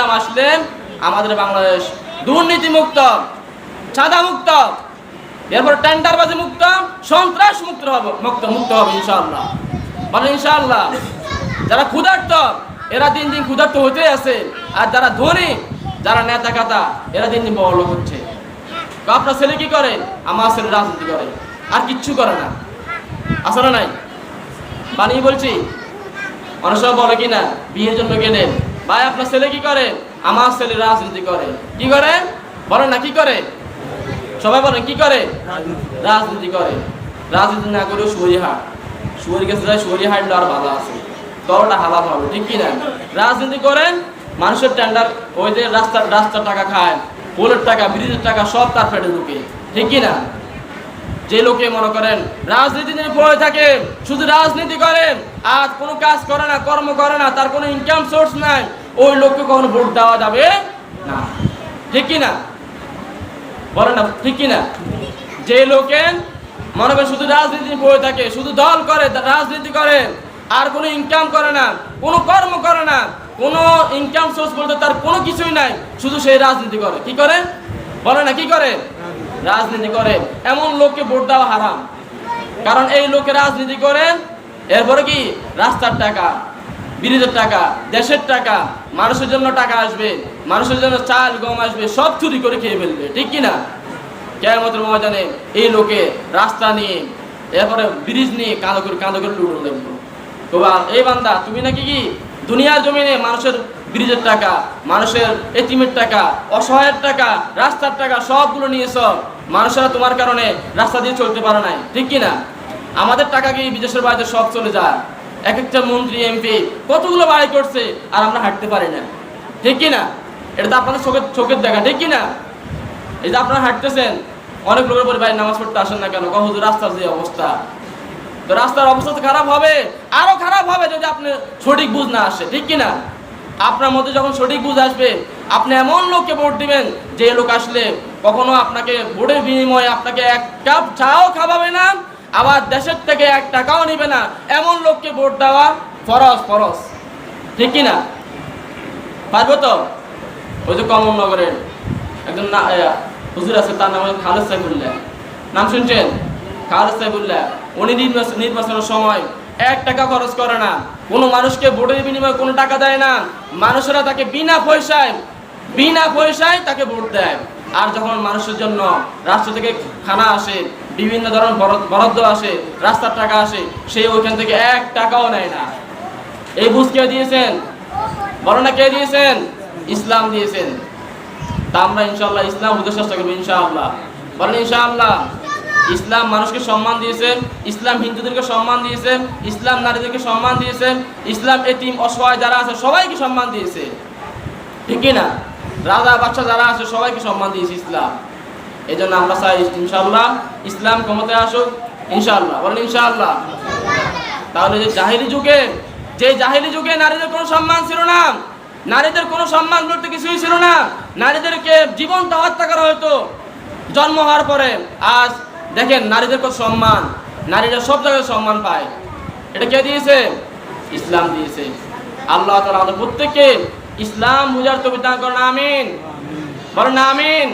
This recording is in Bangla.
ইসলাম আসলে আমাদের বাংলাদেশ দুর্নীতি মুক্ত, চাঁদা মুক্ত, এরপর টেন্ডারবাজি মুক্ত, সন্ত্রাস মুক্ত হবে ইনশাআল্লাহ। বলে ইনশাআল্লাহ। যারা ক্ষুধার্ত এরা দিন দিন ক্ষুধার্ত হতে আছে, আর যারা ধনী, যারা নেতা কাতা, এরা দিন দিন বড়লোক হচ্ছে। তো আপনার ছেলে কি করে? আমার ছেলে রাজনীতি করে, আর কিচ্ছু করে না। আসলে নাই বানিয়ে বলছি। অনেক সময় বলে কিনা বিয়ের জন্য গেলেন, ভাই আপনার ছেলে কি করে? আমার ছেলে রাজনীতি করে। কি করে বলেন না? কি করে? সবাই বলেন কি করে? রাজনীতি করে। রাজনীতি না করে শুয়ারি কাছে যায়, শুয়ারি হাঁটলে আর ভালো আছে, তরটা হালাল হবে, ঠিক কিনা? রাজনীতি করেন, মানুষের টেন্ডার, ওই যে রাস্তার টাকা খায়, পোলের টাকা, ব্রিজের টাকা সব তার পেটে ঢুকে, ঠিক কিনা? যে লোকে মনে করেন রাজনীতি নিয়ে পড়ে থাকে, শুধু রাজনীতি করেন আর কোনো কাজ করে না, কর্ম করে না, তার কোনো ইনকাম সোর্স নাই, ওই লোককে কখনো ভোট দেওয়া যাবে না, ঠিক কিনা? বলেন না, ঠিক কিনা? যে লোকে মনে করেন শুধু রাজনীতি নিয়ে পড়ে থাকে, শুধু দল করে, রাজনীতি করে, আর কোনো ইনকাম করে না, কোনো কর্ম করে না, কোনো ইনকাম সোর্স বলতে তার কোনো কিছুই নাই, শুধু সেই রাজনীতি করে। কি করে বলে না? কি করে? রাজনীতি করে। এমন লোককে ভোট দেওয়া হারাম। কারণ এই লোকে রাজনীতি করেন, এরপরে কি রাস্তার টাকা, ব্রিজের টাকা, দেশের টাকা, মানুষের জন্য টাকা আসবে, মানুষের জন্য চাল গম আসবে, সব চুরি করে খেয়ে ফেলবে, ঠিক কিনা? কিয়ামতের ময়দানে এই লোকে রাস্তা নিয়ে, এরপরে ব্রিজ নিয়ে কাঁদো করে লুটন দেবো। এই বান্দা, তুমি নাকি কি দুনিয়ার জমিনে মানুষের ব্রিজের টাকা, মানুষের এতিমের টাকা, অসহায়ের টাকা, রাস্তার টাকা সবগুলো নিয়েছ, মানুষেরা তোমার কারণে রাস্তা দিয়ে চলতে পারে নাই, ঠিক কিনা? আমাদের টাকা কি বিদেশের বাইরে সব চলে যায়। এক একটা মন্ত্রী এমপি কতগুলো বাড়ি করছে, আর আমরা হাঁটতে পারি না, ঠিক কিনা? এটা তো আপনাদের চোখের দেখা, ঠিক কিনা? এই যে আপনারা হাঁটতেছেন, অনেক লোকের পরে ভাই নামাজ পড়তে আসেন না কেন? কখন রাস্তার যে অবস্থা, তো রাস্তার অবস্থা তো খারাপ হবে, আরো খারাপ হবে যদি আপনি সঠিক বুঝ না আসে, ঠিক কিনা? আপনার মধ্যে যখন সঠিক বুঝ আসবে, আপনি এমন লোককে ভোট দিবেন যে লোক আসলে কখনো আপনাকে ভোটের বিনিময়ে আপনাকে এক কাপ চাও খাওয়াবে না, আবার দেশের থেকে 1 টাকাও নিবে না, এমন লোককে ভোট দেওয়া ফরজ, ঠিক কিনা? পারবো তো? ওই যে কমলনগরের একজন হুজুর আছে, তার নাম খালেদ সাইফুল্লাহ, নাম শুনছেন? খালেদ সাইফুল্লাহ, উনি নির্বাচনের সময় 1 টাকা খরচ করে না, কোনো মানুষকে ভোটের বিনিময়ে কোনো টাকা দেয় না, মানুষেরা তাকে বিনা পয়সায় তাকে ভোট দেয়। আর যখন মানুষের জন্য রাষ্ট্র থেকে খানা আসে, বিভিন্ন ধরনের বরাদ্দ আসে, রাস্তার টাকা আসে, সে ওইখান থেকে 1 টাকাও নেয় না। এই বুঝ কে দিয়েছেন? বলো না, কে দিয়েছেন? ইসলাম দিয়েছেন। তা আমরা ইনশাআল্লাহ ইসলাম বুঝতে চেষ্টা করবো, ইনশাআল্লাহ। বলেন ইনশাআল্লাহ। ইসলাম মানুষকে সম্মান দিয়েছে, ইসলাম হিন্দুদেরকে সম্মান দিয়েছে, ইসলাম নারীদেরকে সম্মান দিয়েছে, ইসলাম এতিম অসহায় যারা আছে সবাইকে সম্মান দিয়েছে, ঠিক না? রাজা বাদশা যারা আছে সবাইকে সম্মান দিয়েছে ইসলাম। এই জন্য আমরা চাই ইনশাআল্লাহ ইসলাম ক্ষমতায় আসুক, ইনশাআল্লাহ। বলেন ইনশাআল্লাহ। তাহলে যে জাহিলি যুগে নারীদের কোনো সম্মান ছিল না, নারীদের কোনো সম্মান বলতে কিছুই ছিল না, নারীদেরকে জীবন্ত হত্যা করা হতো জন্ম হওয়ার পরে। আজ দেখেন নারীদের কত সম্মান, নারীরা সব জায়গায় সম্মান পায়। এটা কে দিয়েছে? ইসলাম দিয়েছে। আল্লাহ তাআলা আমাদের প্রত্যেককে ইসলাম বুঝার তৌফিক দান করেন, আমিন। বলেন আমিন।